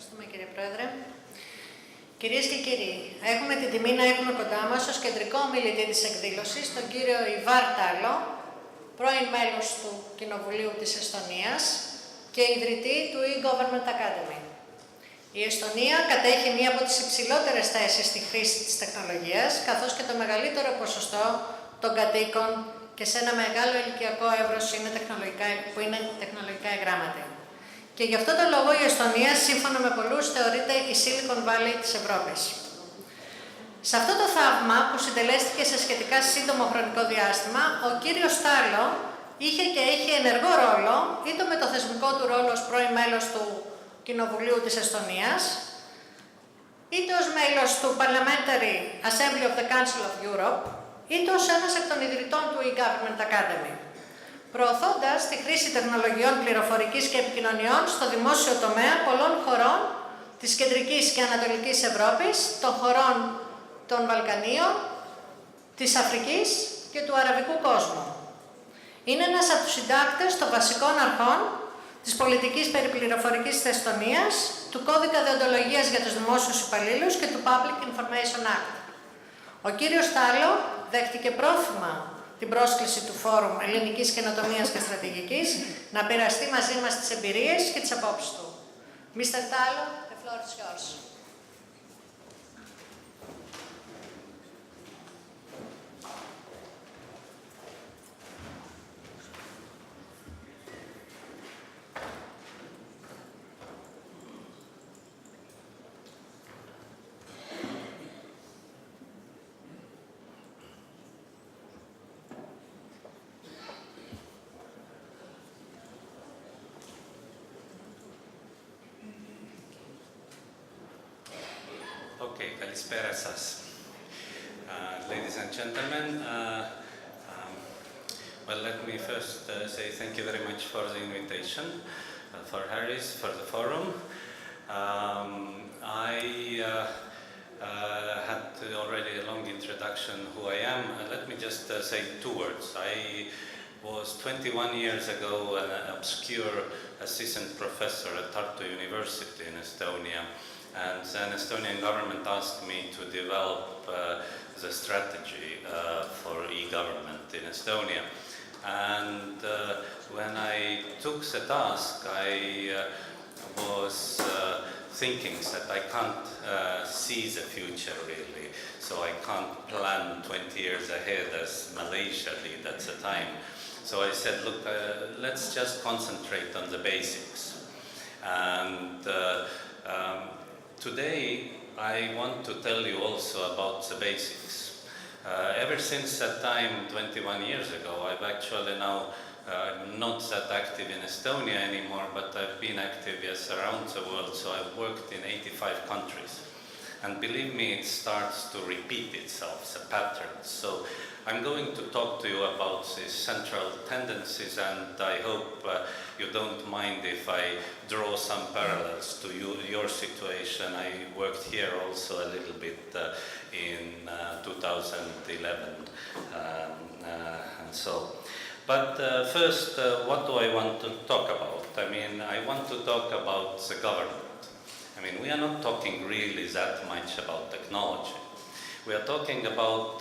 Ευχαριστούμε κύριε Πρόεδρε. Κυρίες και κύριοι, έχουμε την τιμή να έχουμε κοντά μας ως κεντρικό ομιλητή της εκδήλωσης τον κύριο Ivar Tallo, πρώην μέλος του Κοινοβουλίου της Εστονίας και ιδρυτή του E-Goverment Academy. Η Εστονία κατέχει μία από τις υψηλότερες θέσεις στη χρήση της τεχνολογίας, καθώς και το μεγαλύτερο ποσοστό των κατοίκων και σε ένα μεγάλο ηλικιακό εύρος που είναι τεχνολογικά εγγράμματοι. Και γι' αυτό το λόγο η Εστονία, σύμφωνα με πολλούς, θεωρείται η Silicon Valley της Ευρώπης. Σε αυτό το θαύμα, που συντελέστηκε σε σχετικά σύντομο χρονικό διάστημα, ο κύριος Tallo είχε και έχει ενεργό ρόλο, είτε με το θεσμικό του ρόλο ως πρώην μέλος του Κοινοβουλίου της Εστονίας, είτε ως μέλος του Parliamentary Assembly of the Council of Europe, είτε ως ένας εκ των ιδρυτών του E-Government Academy, προωθώντας τη χρήση τεχνολογιών πληροφορικής και επικοινωνιών στο δημόσιο τομέα πολλών χωρών της Κεντρικής και Ανατολικής Ευρώπης, των χωρών των Βαλκανίων, της Αφρικής και του Αραβικού κόσμου. Είναι ένας από τους συντάκτες των βασικών αρχών της πολιτικής περιπληροφορικής της Εστονίας, του κώδικα δεοντολογίας για τους δημόσιους υπαλλήλους και του Public Information Act. Ο κύριος Tallo δέχτηκε πρόθυμα την πρόσκληση του Φόρουμ Ελληνικής Καινοτομίας και Στρατηγικής να πειραστεί μαζί μας τις εμπειρίες και τις απόψεις του. Mr. Tallo, the floor is yours. Okay, kalispera σας. Ladies and gentlemen, well, let me first say thank you very much for the invitation, for Harris, for the forum. I had already a long introduction who I am. Let me just say two words. I was 21 years ago an obscure assistant professor at Tartu University in Estonia. And then Estonian government asked me to develop the strategy for e-government in Estonia. And when I took the task, I was thinking that I can't see the future really, so I can't plan 20 years ahead as Malaysia did at the time. So I said, look, let's just concentrate on the basics. And today, I want to tell you also about the basics. Ever since that time, 21 years ago, I've actually now not that active in Estonia anymore, but I've been active around the world, so I've worked in 85 countries. And believe me, it starts to repeat itself, the patterns. So I'm going to talk to you about these central tendencies, and I hope you don't mind if I draw some parallels to your situation. I worked here also a little bit in 2011 and so. But first, what do I want to talk about? I mean, I want to talk about the government. I mean, we are not talking really that much about technology. We are talking about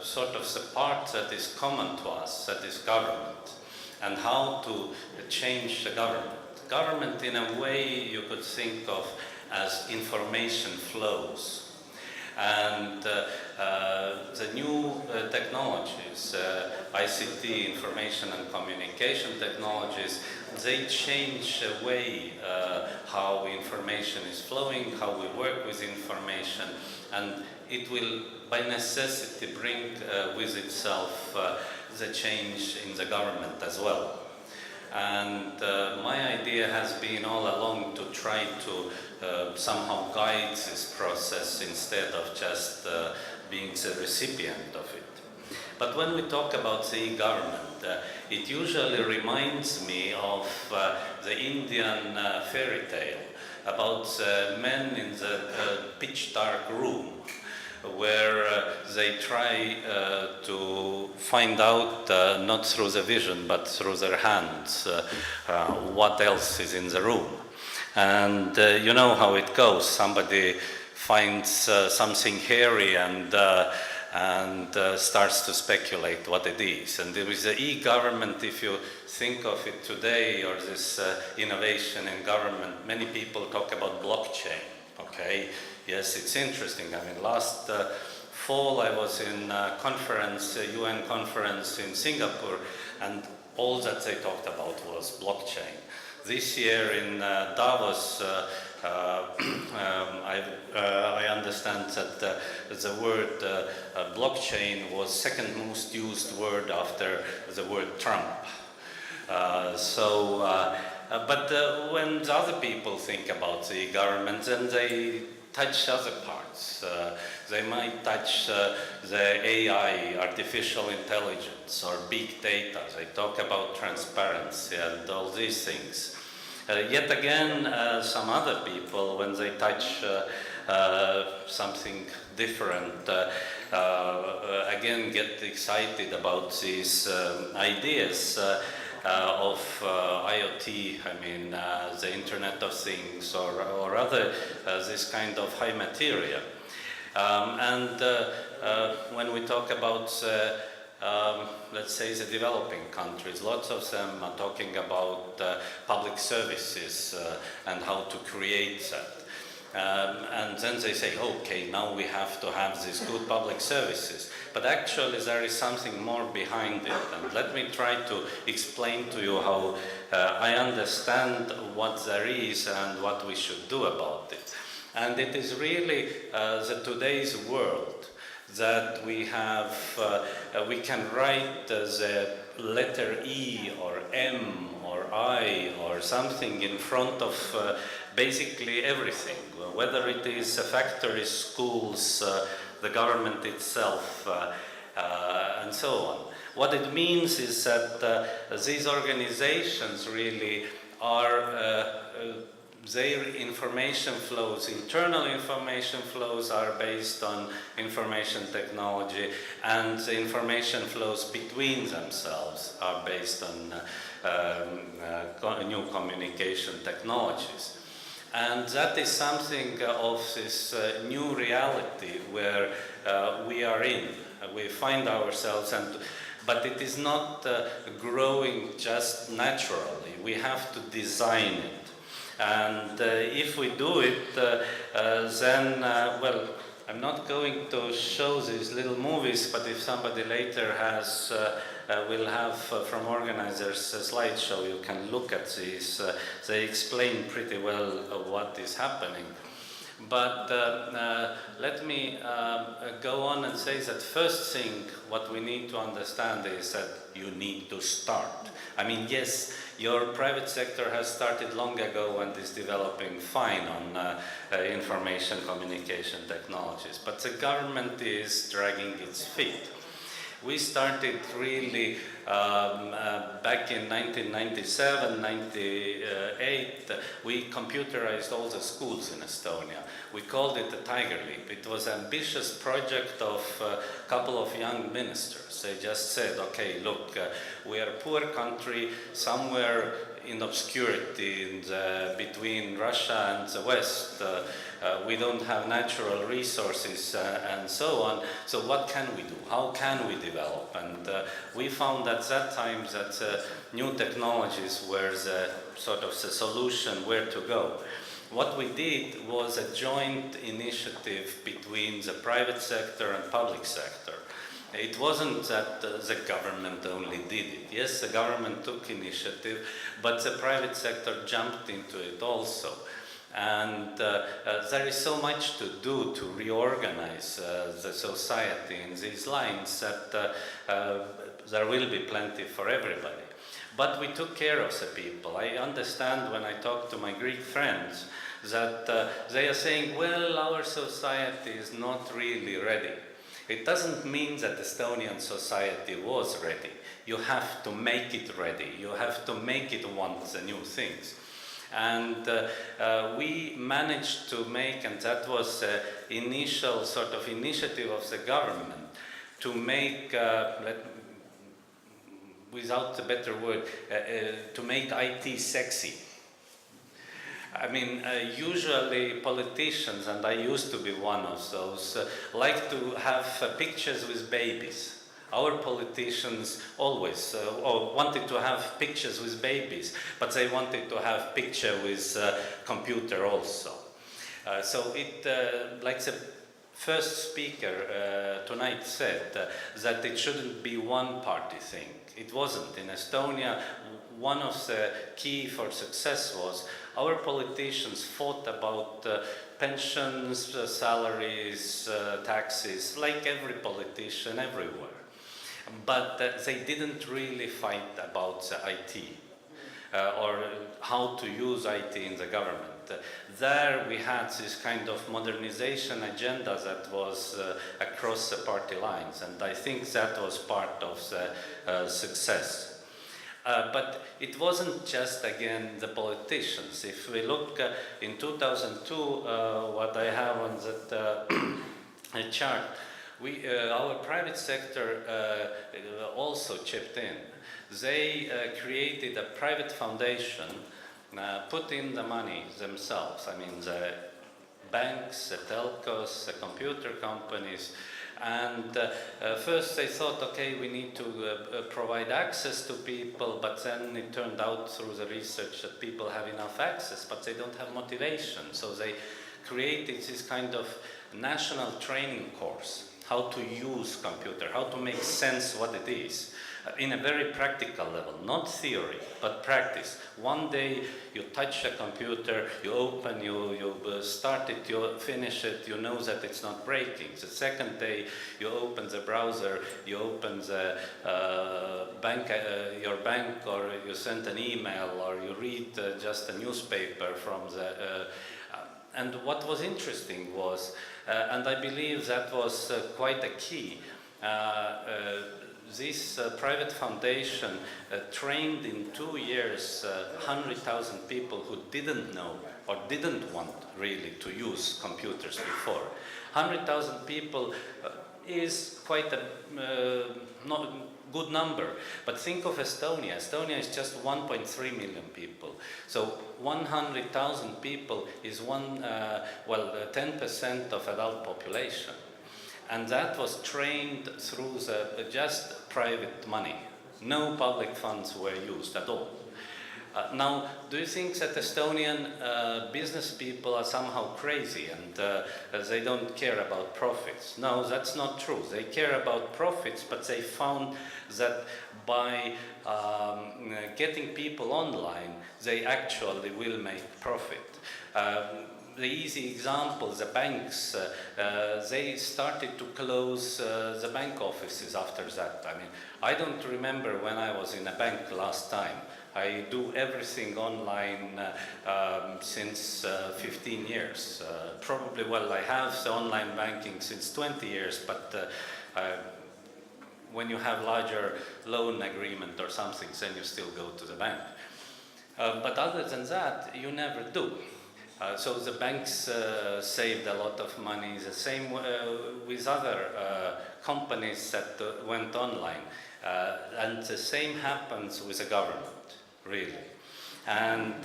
sort of the part that is common to us, that is government, and how to change the government. Government, in a way, you could think of as information flows. And the new technologies, ICT, information and communication technologies, they change the way how information is flowing, how we work with information, and it will by necessity bring with itself the change in the government as well. And my idea has been all along to try to somehow guide this process instead of just being the recipient of it. But when we talk about the e-government, it usually reminds me of the Indian fairy tale about the men in the pitch dark room, where they try to find out, not through the vision, but through their hands, what else is in the room. And you know how it goes. Somebody finds something hairy and starts to speculate what it is. And there is the e-government, if you think of it today, or this innovation in government, many people talk about blockchain, okay? Yes, it's interesting. I mean, last fall I was in a conference, a UN conference in Singapore, and all that they talked about was blockchain. This year in Davos, I understand that the word blockchain was second most used word after the word Trump. But when the other people think about the government, then they touch other parts. They might touch the AI, artificial intelligence, or big data. They talk about transparency and all these things. Yet again, some other people, when they touch something different, again get excited about these ideas of IoT, I mean, the Internet of Things, or other this kind of high material. When we talk about let's say the developing countries, lots of them are talking about public services and how to create that. And then they say, okay, now we have to have these good public services. But actually there is something more behind it. And let me try to explain to you how I understand what there is and what we should do about it. And it is really today's world that we have, we can write the letter E or M or I or something in front of basically everything, whether it is factories, schools, the government itself, and so on. What it means is that these organizations really are their information flows, internal information flows are based on information technology, and the information flows between themselves are based on new communication technologies. And that is something of this new reality where we are in. We find ourselves, but it is not growing just naturally. We have to design it. And if we do it, then, well, I'm not going to show these little movies, but if somebody later has, will have from organizers a slideshow, you can look at these. They explain pretty well what is happening. But let me go on and say that first thing what we need to understand is that you need to start. I mean, yes, your private sector has started long ago and is developing fine on information communication technologies, but the government is dragging its feet. We started really back in 1997, 98, we computerized all the schools in Estonia. We called it the Tiger Leap. It was an ambitious project of a couple of young ministers. They just said, okay, look, we are a poor country somewhere in obscurity between Russia and the West. We don't have natural resources and so on. So what can we do? How can we develop? And we found at that time that new technologies were the sort of the solution where to go. What we did was a joint initiative between the private sector and public sector. It wasn't that the government only did it. Yes, the government took initiative, but the private sector jumped into it also. And there is so much to do to reorganize the society in these lines that there will be plenty for everybody. But we took care of the people. I understand when I talk to my Greek friends that they are saying, well, our society is not really ready. It doesn't mean that Estonian society was ready. You have to make it ready. You have to make it want the new things. And we managed to make, and that was the initial sort of initiative of the government, to make, without a better word, to make IT sexy. I mean, usually politicians, and I used to be one of those, like to have pictures with babies. Our politicians always wanted to have pictures with babies, but they wanted to have picture with computer also. So it, like the first speaker tonight said, that it shouldn't be one party thing. It wasn't. In Estonia, one of the key for success was our politicians fought about pensions, salaries, taxes, like every politician everywhere. But they didn't really fight about the IT or how to use IT in the government. There we had this kind of modernization agenda that was across the party lines, and I think that was part of the success. But it wasn't just, again, the politicians. If we look in 2002, what I have on that chart, our private sector also chipped in. They created a private foundation, put in the money themselves. I mean, the banks, the telcos, the computer companies. And first they thought, okay, we need to provide access to people, but then it turned out through the research that people have enough access, but they don't have motivation. So they created this kind of national training course, how to use computer, how to make sense what it is, in a very practical level, not theory, but practice. One day you touch a computer, you open, you start it, you finish it, you know that it's not breaking. The second day you open the browser, you open the your bank, or you send an email, or you read just a newspaper from the... and what was interesting was, and I believe that was quite a key, this private foundation trained in 2 years 100,000 people who didn't know or didn't want really to use computers before. 100,000 people is quite a not good number, but think of Estonia. Estonia is just 1.3 million people. So 100,000 people is 10% of adult population. And that was trained through the just private money. No public funds were used at all. Now, do you think that Estonian business people are somehow crazy and they don't care about profits? No, that's not true. They care about profits, but they found that by getting people online, they actually will make profit. The easy example, the banks, they started to close the bank offices after that. I mean, I don't remember when I was in a bank last time. I do everything online since 15 years. Probably, well, I have the online banking since 20 years, but when you have larger loan agreement or something, then you still go to the bank. But other than that, you never do. So the banks saved a lot of money. The same with other companies that went online. And the same happens with the government, really. And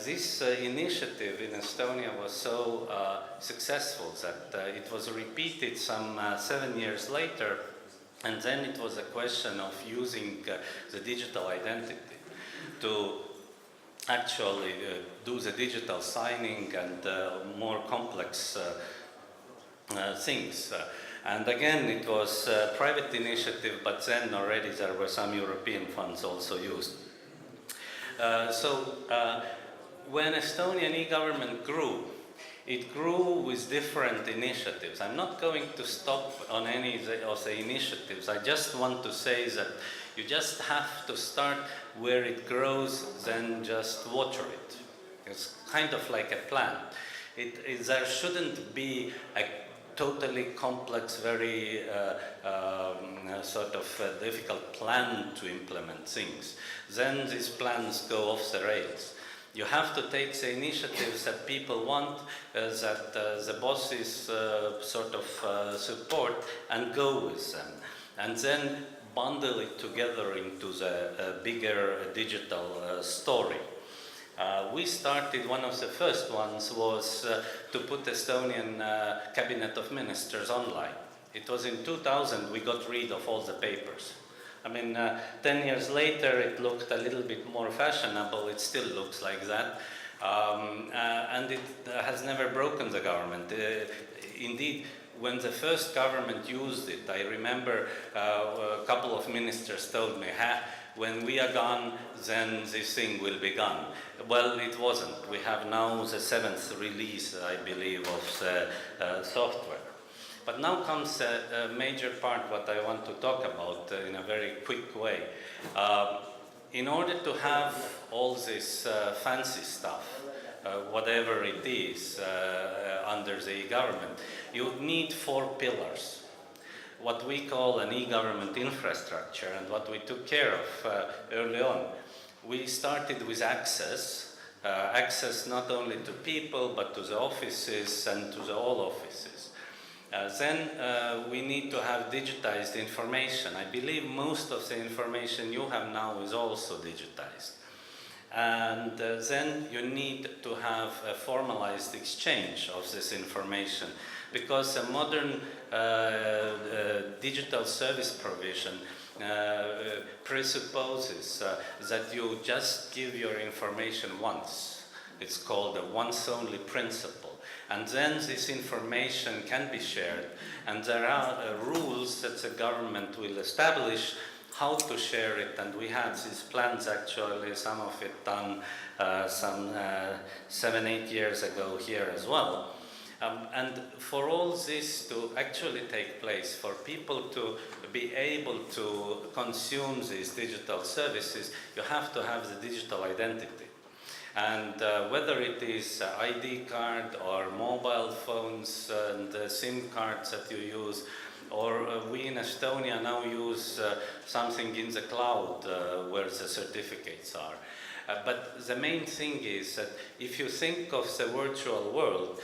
this initiative in Estonia was so successful that it was repeated some 7 years later. And then it was a question of using the digital identity to actually do the digital signing and more complex things. And again, it was a private initiative, but then already there were some European funds also used. When Estonian e-government grew, it grew with different initiatives. I'm not going to stop on any of the initiatives. I just want to say that you just have to start where it grows, then just water it. It's kind of like a plant. There shouldn't be a totally complex, very difficult plan to implement things. Then these plans go off the rails. You have to take the initiatives that people want, that the bosses support, and go with them. And then bundle it together into the bigger digital story. We started, one of the first ones was to put Estonian cabinet of ministers online. It was in 2000 we got rid of all the papers. I mean, 10 years later it looked a little bit more fashionable, it still looks like that. And it has never broken the government. Indeed, when the first government used it, I remember a couple of ministers told me, when we are gone, then this thing will be gone. Well, it wasn't. We have now the 7th release, I believe, of the software. But now comes a major part what I want to talk about in a very quick way. In order to have all this fancy stuff, whatever it is under the e-government, you need 4 pillars. What we call an e-government infrastructure and what we took care of early on. We started with access, access not only to people but to the offices and to the all offices. Then we need to have digitized information. I believe most of the information you have now is also digitized. And then you need to have a formalized exchange of this information, because a modern digital service provision presupposes that you just give your information once. It's called a once-only principle. And then this information can be shared, and there are rules that the government will establish how to share it, and we had these plans actually, some of it done some 7-8 years ago here as well. And for all this to actually take place, for people to be able to consume these digital services, you have to have the digital identity. And whether it is ID card or mobile phones and SIM cards that you use, or we in Estonia now use something in the cloud where the certificates are. But the main thing is that if you think of the virtual world,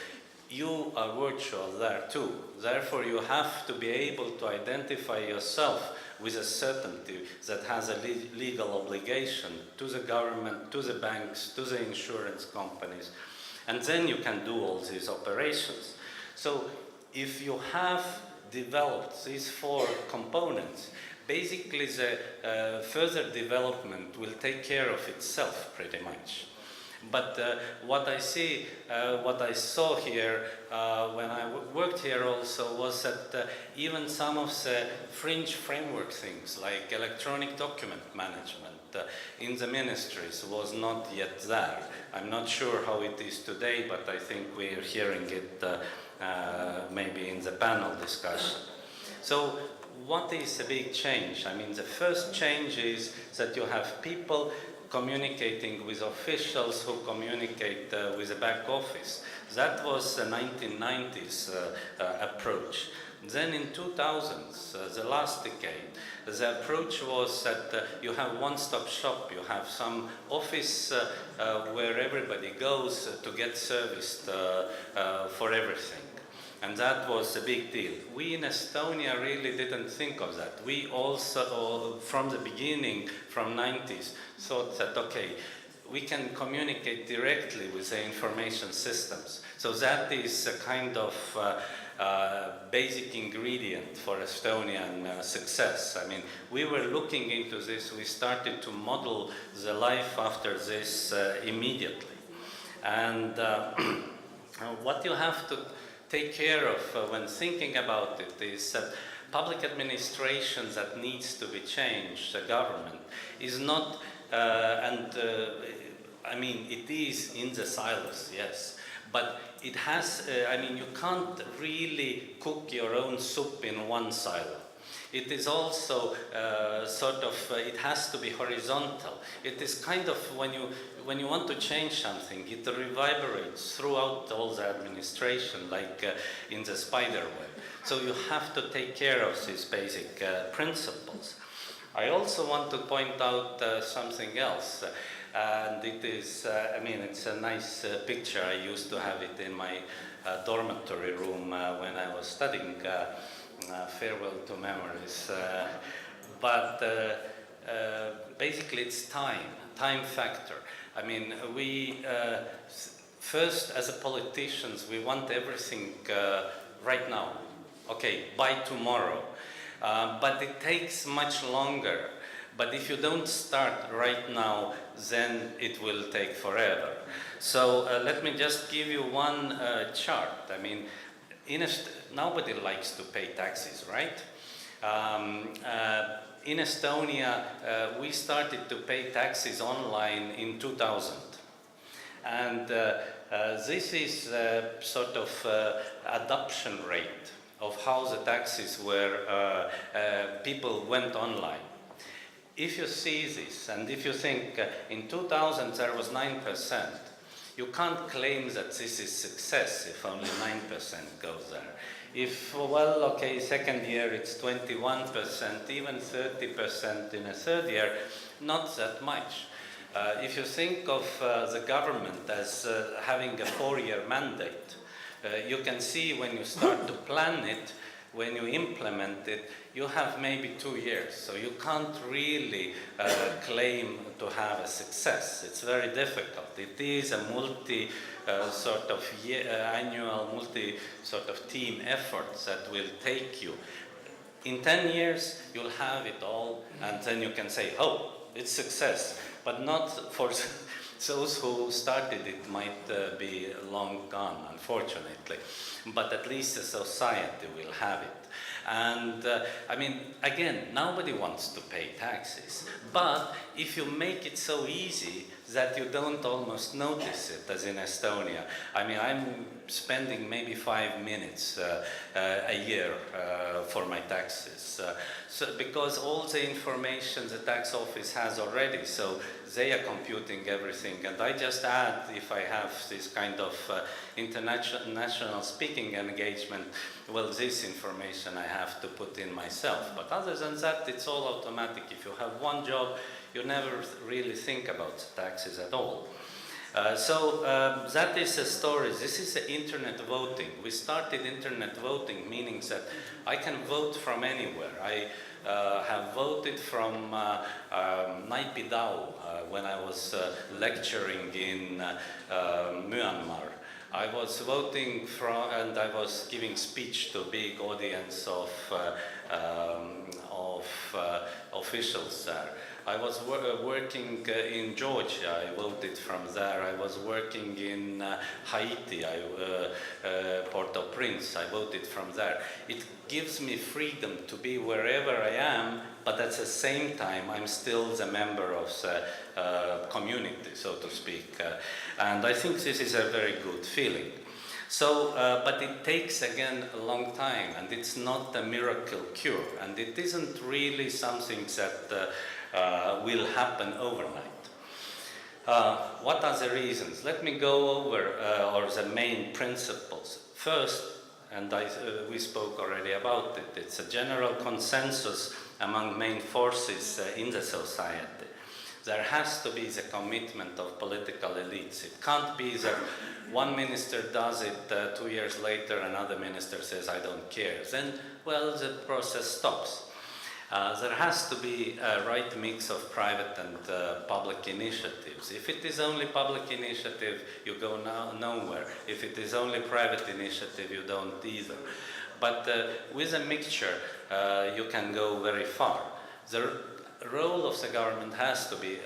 you are virtual there too. Therefore, you have to be able to identify yourself with a certainty that has a legal obligation to the government, to the banks, to the insurance companies. And then you can do all these operations. So if you have developed these 4 components, basically the further development will take care of itself pretty much. But what I saw here when I worked here also was that even some of the fringe framework things like electronic document management in the ministries was not yet there. I'm not sure how it is today, but I think we're hearing it maybe in the panel discussion. So what is the big change? I mean, the first change is that you have people communicating with officials who communicate with the back office. That was the 1990s approach. Then in 2000s, the last decade, the approach was that you have one-stop shop. You have some office where everybody goes to get serviced for everything. And that was a big deal. We in Estonia really didn't think of that. We also, from the beginning, from 90s, thought that, okay, we can communicate directly with the information systems. So that is a kind of basic ingredient for Estonian success. I mean, we were looking into this, we started to model the life after this immediately. And what you have to take care of when thinking about it is that public administration that needs to be changed, the government, is not, I mean, it is in the silos, yes, but it has, I mean, you can't really cook your own soup in one silo. It is also sort of, it has to be horizontal. It is kind of, when you want to change something, it reverberates throughout all the administration, like in the spider web. So you have to take care of these basic principles. I also want to point out something else, and it is, I mean, it's a nice picture. I used to have it in my dormitory room when I was studying. Farewell to memories. But basically it's time factor. I mean, we first, as a politicians, we want everything right now. Okay, by tomorrow. But it takes much longer. But if you don't start right now, then it will take forever. So let me just give you one chart. I mean, nobody likes to pay taxes, right? In Estonia, we started to pay taxes online in 2000. And this is sort of adoption rate of how the taxes were, people went online. If you see this, and if you think in 2000 there was 9%, you can't claim that this is success if only 9% goes there. If, well, okay, second year it's 21%, even 30% in a third year, not that much. If you think of the government as having a 4-year mandate, you can see when you start to plan it, when you implement it, you have maybe 2 years. So you can't really claim to have a success. It's very difficult. It is a annual sort of team effort that will take you. In 10 years, you'll have it all, and then you can say, oh, it's success. But not for those who started it might be long gone, unfortunately. But at least the society will have it. And I mean, again, nobody wants to pay taxes. But if you make it so easy that you don't almost notice it, as in Estonia, I mean, I'm spending maybe 5 minutes a year for my taxes. Because all the information the tax office has already, so they are computing everything, and I just add, if I have this kind of international speaking engagement, well, this information I have to put in myself. But other than that, it's all automatic. If you have one job, you never really think about taxes at all. That is a story. This is the internet voting. We started internet voting, meaning that I can vote from anywhere. I have voted from Naypyidaw when I was lecturing in Myanmar. I was voting from, and I was giving speech to a big audience of officials there. I was working in Georgia, I voted from there. I was working in Haiti, Port-au-Prince, I voted from there. It gives me freedom to be wherever I am, but at the same time, I'm still the member of the community, so to speak. And I think this is a very good feeling. So, but it takes again a long time, and it's not a miracle cure, and it isn't really something that will happen overnight. What are the reasons? Let me go over or the main principles. First, and we spoke already about it, it's a general consensus among main forces in the society. There has to be the commitment of political elites. It can't be that one minister does it, 2 years later another minister says, I don't care. Then, well, the process stops. There has to be a right mix of private and public initiatives. If it is only public initiative, you go nowhere. If it is only private initiative, you don't either. But with a mixture, you can go very far. The role of the government has to be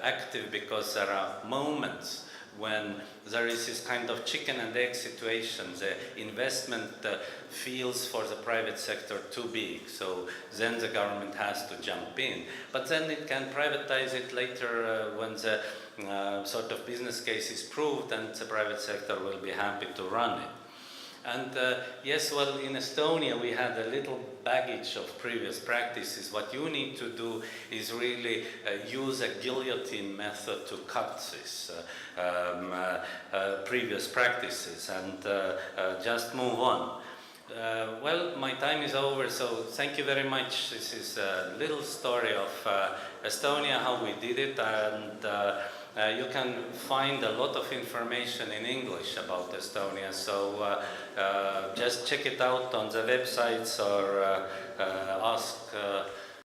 active, because there are moments when there is this kind of chicken and egg situation. The investment feels for the private sector too big, so then the government has to jump in. But then it can privatize it later when the sort of business case is proved, and the private sector will be happy to run it. And yes, well, in Estonia we had a little baggage of previous practices. What you need to do is really use a guillotine method to cut this previous practices and just move on. Well, my time is over, so thank you very much. This is a little story of Estonia, how we did it, and you can find a lot of information in English about Estonia, so just check it out on the websites or ask